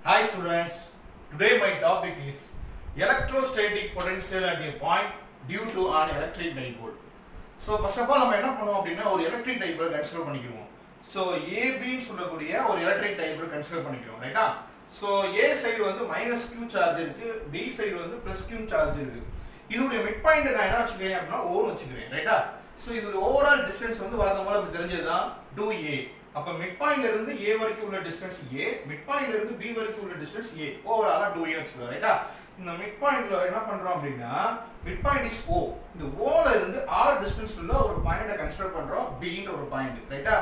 Hi students, today my topic is electrostatic potential at a point due to an electric dipole. So first of all நம்ம என்ன பண்ணுவோம் அப்படினா ஒரு electric dipole consider பண்ணிக்குவோம். So AB ன்னு சொல்லக்கூடிய ஒரு electric dipole கன்சிடர் பண்ணிக்கிறோம், ரைட்டா? So A சைடு வந்து -q சார்ஜ் இருக்கு, B சைடு வந்து +q சார்ஜ் இருக்கு. இதோட மிட் பாயிண்ட் நான் என்ன வச்சுக்கிறேன் அப்படினா O ன்னு வச்சுக்கிறேன், ரைட்டா? So இதோட ஓவரால் டிஸ்டன்ஸ் வந்து வழக்கமா நமக்கு தெரிஞ்சதுதான் 2a. அப்ப மிட் பாயிண்ட்ல இருந்து A வரைக்கும் உள்ள டிஸ்டன்ஸ் A, மிட் பாயிண்ட்ல இருந்து B வரைக்கும் உள்ள டிஸ்டன்ஸ் A. ஓவராலா 2a வச்சுக்கிறோம், ரைட்டா? இந்த மிட் பாயிண்ட்ல என்ன பண்றோம் அப்படினா மிட் பாயிண்ட் இஸ் O. இந்த O ல இருந்து r டிஸ்டன்ஸ் உள்ள ஒரு பாயிண்ட கன்சிடர் பண்றோம், B ன்ற ஒரு பாயிண்ட், ரைட்டா?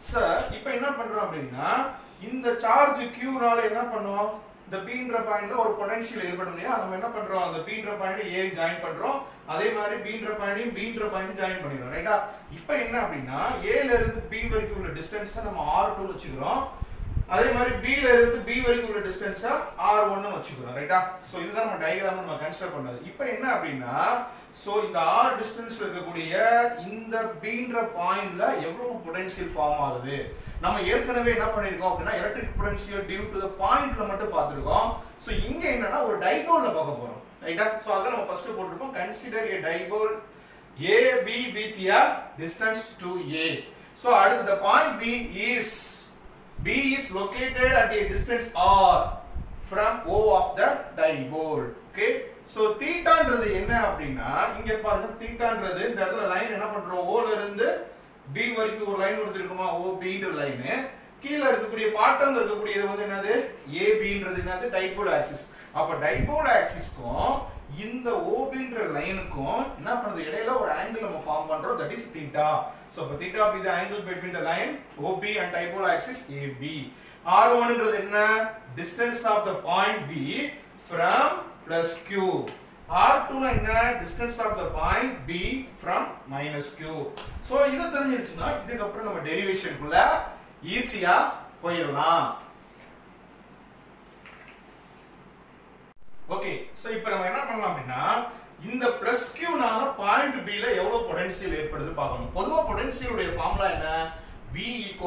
சார் இப்போ என்ன பண்றோம் அப்படினா இந்த சார்ஜ் q னால என்ன பண்ணுவோம், இந்த B ன்ற பாயிண்ட்ல ஒரு பொட்டன்ஷியல் ஏற்படும் இல்லையா, நம்ம என்ன பண்றோம் அந்த B ன்ற பாயிண்ட் A ஜாயின் பண்றோம், அதே மாதிரி B ன்ற பாயிண்ட் B ன்ற பாயிண்ட் ஜாயின் பண்ணிரோம், ரைட்டா? இப்போ என்ன அப்படினா A ல இருந்து B வரைக்கும் உள்ள டிஸ்டன்ஸ் நம்ம r2 ன்னு வெச்சுக்கிறோம், அதே மாதிரி B ல இருந்து B வரைக்கும் உள்ள டிஸ்டன்ஸ் r1 ன்னு வெச்சுக்கிறோம், ரைட்டா? சோ இதுதான் நம்ம டயகிராம்ல நம்ம கன்சிடர் பண்ணது. இப்போ என்ன அப்படினா சோ இந்த r டிஸ்டன்ஸ்ல இருக்கக்கூடிய இந்த B ன்ற பாயிண்ட்ல எவ்வளவு பொட்டன்ஷியல் ஃபார்ம் ஆகுது நம்ம ஏற்கனவே என்ன பண்ணிருக்கோம் அப்படினா electric potential due to the பாயிண்ட்ல மட்டும் பார்த்திருக்கோம். சோ இங்க என்னன்னா ஒரு டைபோல்ல பார்க்க போறோம், ரைட்டா? சோ அத நம்ம ஃபர்ஸ்ட் போட்டுருப்போம், consider a dipole AB with a distance to A. So அடுத்து the point B is located at a distance r from O of the dipole. Okay, so தீட்டான்றது என்ன அப்படினா இங்க பாருங்க, தீட்டான்றது இந்த இடத்துல லைன் என்ன பண்றோம், O ல இருந்து B வரைக்கும் ஒரு லைன் கொடுத்திருக்குமா, OB ன்ற லைன். கீழ இருக்கக்கூடிய பாட்டம்ல இருக்கக்கூடியது வந்து என்னது, AB ன்றது என்னது, டைபோல் ஆக்சிஸ். அப்ப டைபோல் ஆக்சிஸ்க்கும் இந்த OB ன்ற லைனுக்கும் என்ன பண்ணுது, இடையில ஒரு ஆங்கிள் நம்ம ஃபார்ம் பண்றோம், that is theta. So theta is the angle between the line OB and dipole axis AB. R1 ன்றது என்ன, distance of the point B from plus Q. R2 னா என்ன, distance of the point B from minus Q. So இது தெரிஞ்சிருச்சுனா இதுக்கு அப்புறம் நம்ம டெரிவேஷனுக்குள்ள ஈஸியா போயிரலாம். ஓகே, சோ இப்போ நம்ம என்ன பண்ணலாம் அப்படினா இந்த +q னால பாயிண்ட் B ல எவ்வளவு பொட்டன்ஷியல் ஏற்படுது பார்க்கணும். பொதுவா பொட்டன்ஷியல் உடைய ஃபார்முலா என்ன, V =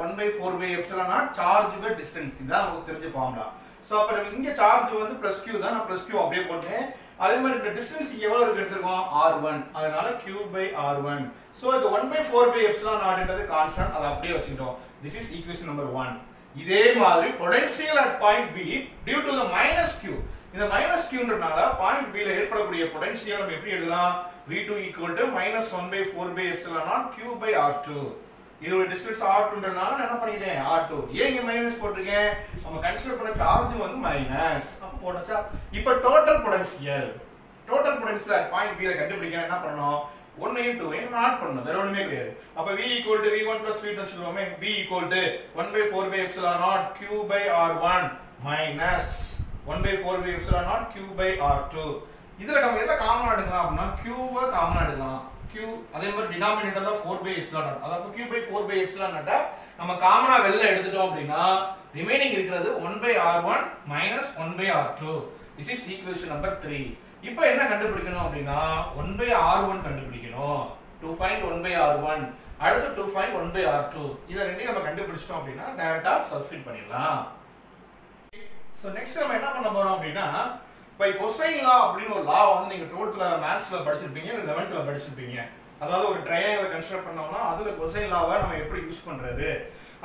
1/4πε0 சார்ஜ் பை டிஸ்டன்ஸ். இதுதான் நமக்கு தெரிஞ்ச ஃபார்முலா. சோ அப்ப இங்க சார்ஜ் வந்து +q தான், நான் +q அப்படியே போட்டேன். அதே மாதிரி இந்த டிஸ்டன்ஸ் எவ்வளவு இருக்கு எடுத்துறோம், r1. அதனால q/r1. சோ இது 1/4πε0 ன்றது கான்ஸ்டன்ட், அத அப்படியே வச்சிட்டோம். This is equation number 1. இதே மாதிரி potential at point B due to the -q. இந்த -q ன்றனால பாயிண்ட் B ல ஏற்படக்கூடிய பொட்டன்ஷியல் நம்ம எப்படி எழுதலாம், V2 = -1/4πε0 q/r2. இதோட டிஸ்டன்ஸ் r2 ன்றனால என்ன பண்ணிட்டேன், r2. ஏன் இங்க மைனஸ் போட்டுருக்கேன், நம்ம கன்சிடர் பண்ண சார்ஜ் வந்து மைனஸ். அப்ப போடுச்சா இப்போ total potential at point B ல கண்டுபிடிக்க என்ன பண்ணனும், 1 * 2 ஆட் பண்ணனும், வேற ஒண்ணுமே கிடையாது. அப்ப V = V1 + V2 சொல்லுவோமே, V = 1/4πε0 q/r1 minus 1/4πε0 q/r2. இதுல நம்ம எதை காமனா எடுக்கலாம் அப்படினா q-வை காமனா எடுக்கலாம். q அதே மாதிரி டினாமினேட்டர் தான் 4/ε0. அதாவது q/4πε0 நம்ம காமனா வெளில எடுத்துட்டோம் அப்படினா ரிமைனிங் இருக்குது 1/r1 - 1/r2. This is equation number 3. இப்போ என்ன கண்டுபிடிக்கணும் அப்படினா 1/r1 கண்டுபிடிக்கணும். To find 1/r1, அடுத்து to find 1/r2. இத ரெண்டையும் நம்ம கண்டுபிடிச்சிட்டோம் அப்படினா டைரக்டா சப்ஸ்டிட்யூட் பண்ணிடலாம். சோ நெக்ஸ்ட் நம்ம என்ன பண்ண போறோம் அப்படினா பை கொசைன் லா அப்படின ஒரு லா வந்து நீங்க 12th மேத்ஸ்ல படிச்சிருப்பீங்க, 11th படிச்சிருப்பீங்க. அதாவது ஒரு ட்ரையாங்கிள் கன்ஸ்ட்ரக்ட் பண்ணோம்னா அதுல கொசைன் லாவை நம்ம எப்படி யூஸ் பண்றது,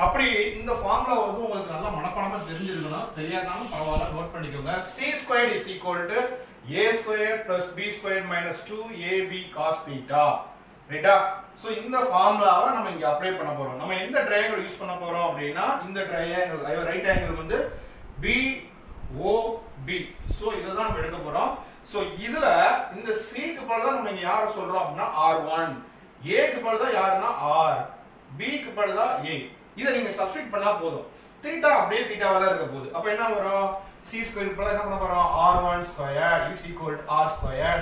அப்படி இந்த ஃபார்முலா வந்து உங்களுக்கு நல்லா மனப்பாடமா தெரிஞ்சிருக்கணும். தெரியாதனாலும் பரவாயில்லை, நோட் பண்ணிக்கோங்க. c² = a² + b² - 2ab cos θ, ரைட்டா? சோ இந்த ஃபார்முலாவை நம்ம இங்க அப்ளை பண்ண போறோம். நம்ம எந்த ட்ரையாங்கிள் யூஸ் பண்ண போறோம் அப்படினா இந்த ட்ரையாங்கிள் ரைட் ஆங்கிள் வந்து BOB. சோ இத தான் நம்ம எடுக்க போறோம். சோ இதுல இந்த C க்கு பதிலா நம்ம இங்க யாரை சொல்றோம் அப்படினா R1, A க்கு பதிலா யாருன்னா R, B க்கு பதிலா A. இத நீங்க சப்ஸ்டிட்யூட் பண்ணா போதும். θ அப்படியே θவா தான் இருக்க போகுது. அப்ப என்ன வரும், c² க்கு பதிலா என்ன பண்ண போறோம், r1² = r² + a²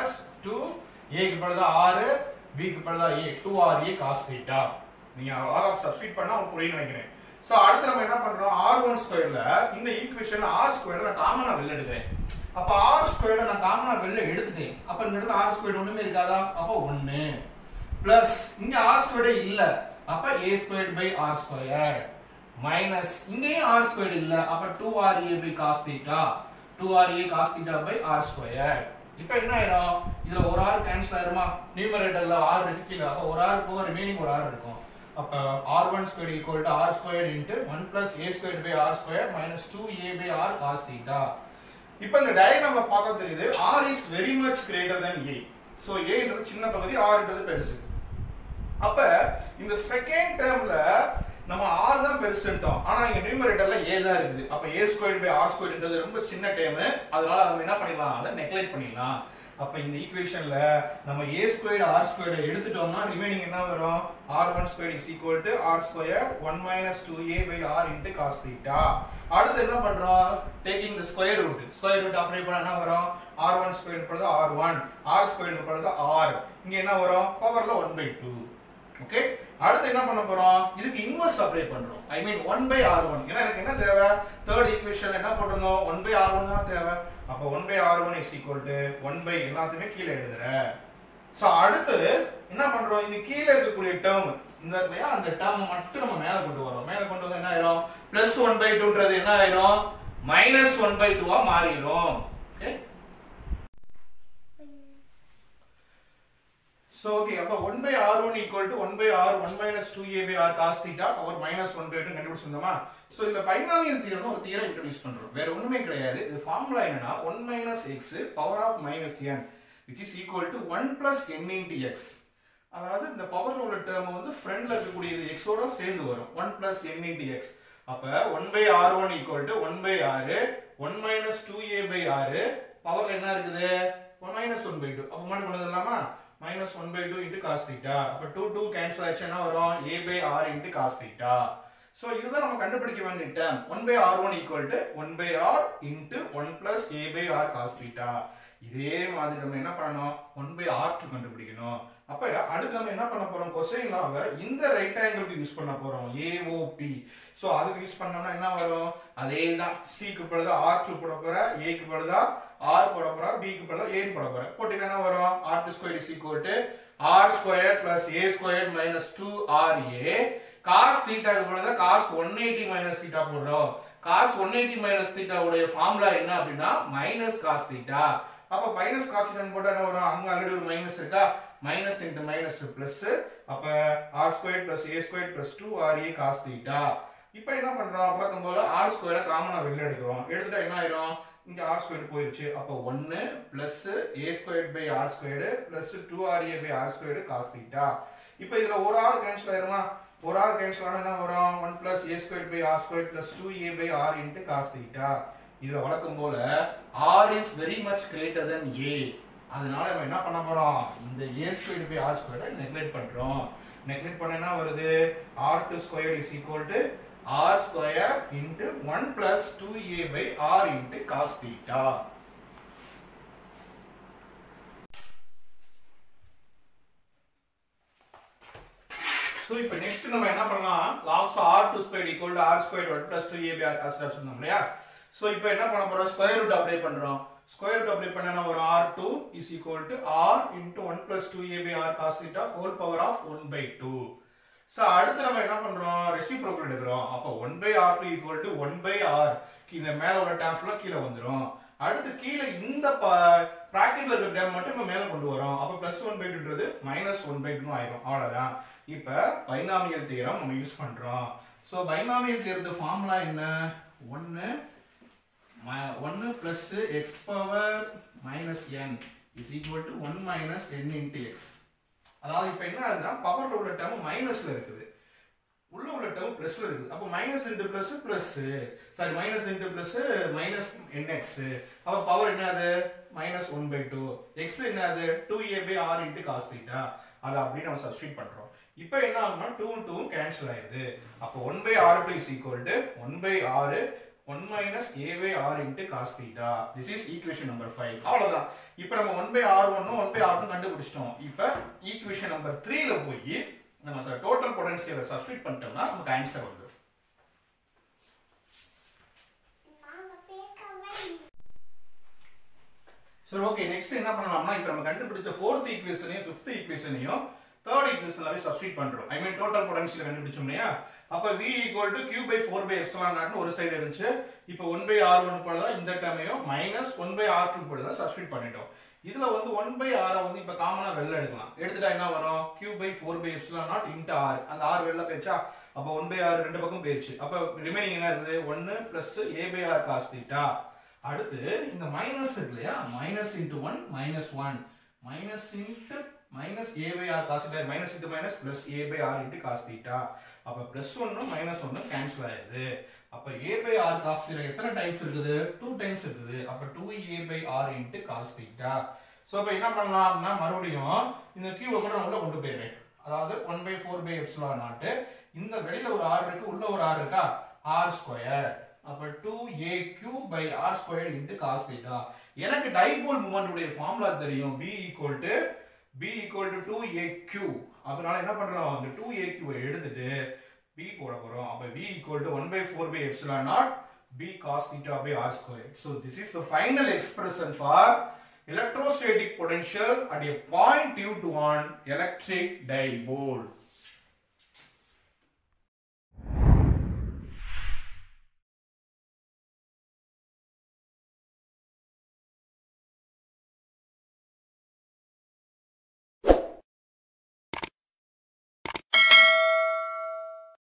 - 2, A க்கு பதிலா R, B க்கு பதிலா A, 2RA cos θ. நீங்க அழகா சப்ஸ்டிட்யூட் பண்ணா உங்களுக்கு புரியும் நினைக்கிறேன். சோ அடுத்து நம்ம என்ன பண்றோம், r1² ல இந்த ஈக்குவேஷன் r² நான் காமனா வெளிய எடுக்கிறேன். அப்ப r² நான் காமனா வெளிய எடுத்துட்டேன். அப்ப இந்த இடத்துல r² ஒண்ணுமே இருக்காதா, அப்ப 1 பிளஸ் இங்க r² இல்ல, அப்ப a² / r² minus இங்கேயும் r squared இல்ல அப்ப 2RA by cos theta 2RA cos theta by r squared. இப்போ என்ன ஆயிடும் இதுல ஒரு r கேன்சல் ஆயிருமா நியூமரேட்டர்ல r இருக்கு இல்ல அப்ப ஒரு r போக ரிமைனிங் ஒரு r இருக்கும் அப்ப r1 squared equal to r squared into 1 plus a squared by r squared minus 2a by r cos theta. இப்போ இந்த டயகிராம்ல பார்க்க தெரியுது r is very much greater than a. So a ன்றது சின்ன பகுதி r ன்றது பெருசு. அப்ப இந்த செகண்ட் டேர்ம்ல நம்ம r தான் பெருசுட்டோம் ஆனா இங்க நியூமரேட்டர்ல a தான் இருக்குது அப்ப a squared by r squared ன்றது ரொம்ப சின்ன டேர்ம் அதனால நம்ம என்ன பண்ணிடலாம் அத நெக்லெக்ட் பண்ணிடலாம் அப்ப இந்த ஈக்குவேஷன்ல நம்ம a squared r squared எடுத்துட்டோம்னா ரிமைனிங் என்ன வரும் r1 squared is equal to r squared 1 minus 2a by r into cos theta. அடுத்து என்ன பண்றோம் taking the square root apply பண்ணா என்ன வரும் r1 squared போறது r1 r squared போறது r இங்க என்ன வரும் பவர்ல 1/2. ஓகே அடுத்து என்ன பண்ண போறோம் இதுக்கு இன்வெர்ஸ் அப்ளை பண்றோம் ஐ மீன் 1/r1 ஏன்னா எனக்கு என்ன தேவை தேர்ட் ஈக்குவேஷன்ல என்ன போடணும் 1/r1 தான் தேவை அப்ப 1/r1 is equal to 1 எல்லாத்தையுமே கீழ எழுதுறேன் சோ அடுத்து என்ன பண்றோம் இந்த கீழ இருக்கக்கூடிய டேர்ம் இந்த இல்லையா அந்த டேர்ம் மட்டும் நம்ம மேல கொண்டு வரோம் மேல கொண்டு வந்து என்ன ஆயிரும் +1/2ன்றது என்ன ஆயிரும் -1/2 ஆ மாறிடும் ஓகே So okay, அப்ப 1/r1 equal to 1/r1 minus 2a by r cos theta power -1/2 கண்டுபிடிச்சிருந்தோமா so இந்த பைனாமியல் தியரம்னு ஒரு தியரம் இன்ட்ரோ듀ஸ் பண்றோம் வேற ஒண்ணுமே கிடையாது இது ஃபார்முலா என்னன்னா 1 - x power of -n which is equal to 1 plus n into x அதாவது இந்த பவர்ல உள்ள டேர்ம் வந்து ஃப்ரண்ட்ல இருக்கக்கூடிய x ஓட சேர்ந்து வரும் 1 plus n into x அப்ப 1/r1 equal to 1/r 1 minus 2a by r பவர்ல என்ன இருக்குது -1/2 அப்ப மண்ணு கொண்டு வரலாமா -1/2 into cos theta அப்ப 2 கேன்சல் ஆச்சுனா வரும் a by r into cos theta so இதுதான் நம்ம கண்டுபிடிக்க வேண்டிய term 1/r1 equal to 1/r into 1 plus a by r cos theta இதே மாதிரி நம்ம என்ன பண்ணனும் 1/r2 கண்டுபிடிக்கணும் அப்ப அடுத்து நம்ம என்ன பண்ண போறோம் cosine லாவை இந்த ரைட் ஆங்கிளுக்கு யூஸ் பண்ண போறோம் AOP சோ அதுக்கு யூஸ் பண்ணோம்னா என்ன வரும் அதேதான் c க்கு பதிலா r2 போட போறா a க்கு பதிலா r போட போறா b க்கு பதிலா a போட போறா போட்டீங்க என்ன வரும் r2 squared is equal to r squared plus a squared minus 2ra cos theta க்கு பதிலா cos 180 minus theta போடுறோம் cos 180 minus theta உடைய ஃபார்முலா என்ன அப்படினா minus cos theta அப்ப minus cos theta போட்டா என்ன வரும் அங்க ஆல்ரெடி ஒரு மைனஸ் இருக்கா minus into minus plus அப்ப r squared plus a squared plus 2ra cos theta இப்போ என்ன பண்றோம் வழக்கம் போல r squared காமனா வெளிய எடுக்கிறோம் எடுத்துட்டா என்ன ஆயிரும் இங்க r squared போயிருச்சு அப்ப 1 plus a squared by r squared plus 2ra by r squared cos theta இப்போ இதுல ஒரு r கேன்சல் ஆயிருமா ஒரு r கேன்சல் ஆனா என்ன வரும் 1 plus a squared by r squared plus 2a by r into cos theta இது வழக்கம் போல r is very much greater than a அதனால நம்ம என்ன பண்ண போறோம் இந்த a squared by r squared neglect பண்றோம் நெக்லெக்ட் பண்ணா என்ன வருது r2 squared is equal to r squared into 1 plus 2a by r into cos theta so இப்போ நெக்ஸ்ட் நம்ம என்ன பண்ணலாம் log r2 squared equal to r squared 1 plus 2a by r cos theta சொன்னோம் இல்லையா so இப்போ என்ன பண்ண போறோம் ஸ்கொயர் ரூட் அப்ளை பண்றோம் ஸ்கொயர் ரூட் அப்ளை பண்ணா ஒரு r2 is equal to r into 1 plus 2a by r cos theta whole power of 1/2 so அடுத்து நம்ம என்ன பண்றோம் ரெசிப்ரோக்கல் எடுக்கறோம் அப்ப 1/r2 equal to 1/r இந்த மேல உள்ள டேர்ம் ஃபுல்லா கீழ வந்துரும் அடுத்து கீழ இந்த பிராக்கெட்ல இருக்க டேர்ம் மட்டும் நம்ம மேல கொண்டு வரோம் அப்ப +1/2ன்றது -1/2 ஆயிடும் அவ்வளவுதான் இப்போ பைனாமியல் தியரம் நம்ம யூஸ் பண்றோம் சோ பைனாமியல் தியரத்து ஃபார்முலா என்ன 1 plus x power minus n is equal to 1 minus n into x அதாவது இப்போ என்ன ஆகுதுன்னா பவர்ல உள்ள டேர்ம் மைனஸ்ல இருக்குது உள்ள உள்ள டேர்ம் பிளஸ்ல இருக்குது அப்ப minus into plus plus sorry minus into plus minus nx அப்ப பவர் என்னது -1/2 x என்னது 2a by r into cos theta அத அப்படியே நம்ம சப்ஸ்டிட்யூட் பண்றோம் இப்போ என்ன ஆகும்னா 2 and 2 கேன்சல் ஆயிடுது அப்ப 1/r2 is equal to 1/r 1 minus a by r into cos theta this is equation number 5 அவ்வளவுதான் இப்போ நம்ம 1/r1 1/r2 கண்டுபிடிச்சிட்டோம் இப்போ ஈக்குவேஷன் நம்பர் 3 ல போய் நம்ம டோட்டல் பொட்டன்ஷியலை சப்ஸ்டிட்யூட் பண்ணிட்டோம்னா நமக்கு ஆன்சர் வந்துரும் சோ ஓகே நெக்ஸ்ட் என்ன பண்ணலாம்னா இப்போ நம்ம கண்டுபிடிச்ச 4th ஈக்குவேஷனையும் 5th ஈக்குவேஷனையும் தேர்ட் ஈக்குவேஷன்ல சப்ஸ்டிட் பண்றோம். ஐ மீன் டோட்டல் பொட்டன்ஷியல் கண்டுபிடிச்சோம் இல்லையா? அப்ப V equal to Q by 4 by epsilon naught ஒரு சைடு இருந்துச்சு. இப்போ 1 by R1 போலதான் இந்த டேர்மையும் மைனஸ் 1 by R2 போலதான் சப்ஸ்டிட் பண்ணிட்டோம். இதுல வந்து 1 by R வந்து இப்ப காமனா வெளில எடுக்கலாம். எடுத்துட்டா என்ன வரும்? Q by 4 by epsilon naught into R. அந்த R வெளில போயிடுச்சா? அப்ப 1 by R ரெண்டு பக்கம் போயிடுச்சு. அப்ப ரிமைனிங் என்ன இருக்குது? 1 plus A by R cos theta. அடுத்து இந்த மைனஸ் இருக்கு இல்லையா? Minus into 1 minus 1 minus into minus A by R cos theta minus into minus plus A by R into cos theta. அப்ப plus 1 minus 1 கேன்சல் ஆயிடுது. அப்ப A by R cos theta எத்தனை times இருக்குது? 2 times இருக்குது. அப்ப 2A by R into cos theta. So அப்ப என்ன பண்ணலாம்னா மறுபடியும் இந்த Q கூட நான் உள்ள கொண்டு போயிடுறேன். அதாவது 1 by 4 by epsilon naught. இந்த வெளியில ஒரு R இருக்கு, உள்ள ஒரு R இருக்கா? R square. அப்ப 2AQ by R squared into cos theta. எனக்கு டைபோல் மூமெண்ட் உடைய ஃபார்முலா தெரியும். B equal to 2AQ. அதனால என்ன பண்றோம்? அந்த 2AQ ஐ எடுத்துட்டு B போட போறோம். அப்ப V equal to 1 by 4 by epsilon naught B cos theta by R squared. So this is the final expression for electrostatic potential at a point due to an electric dipole.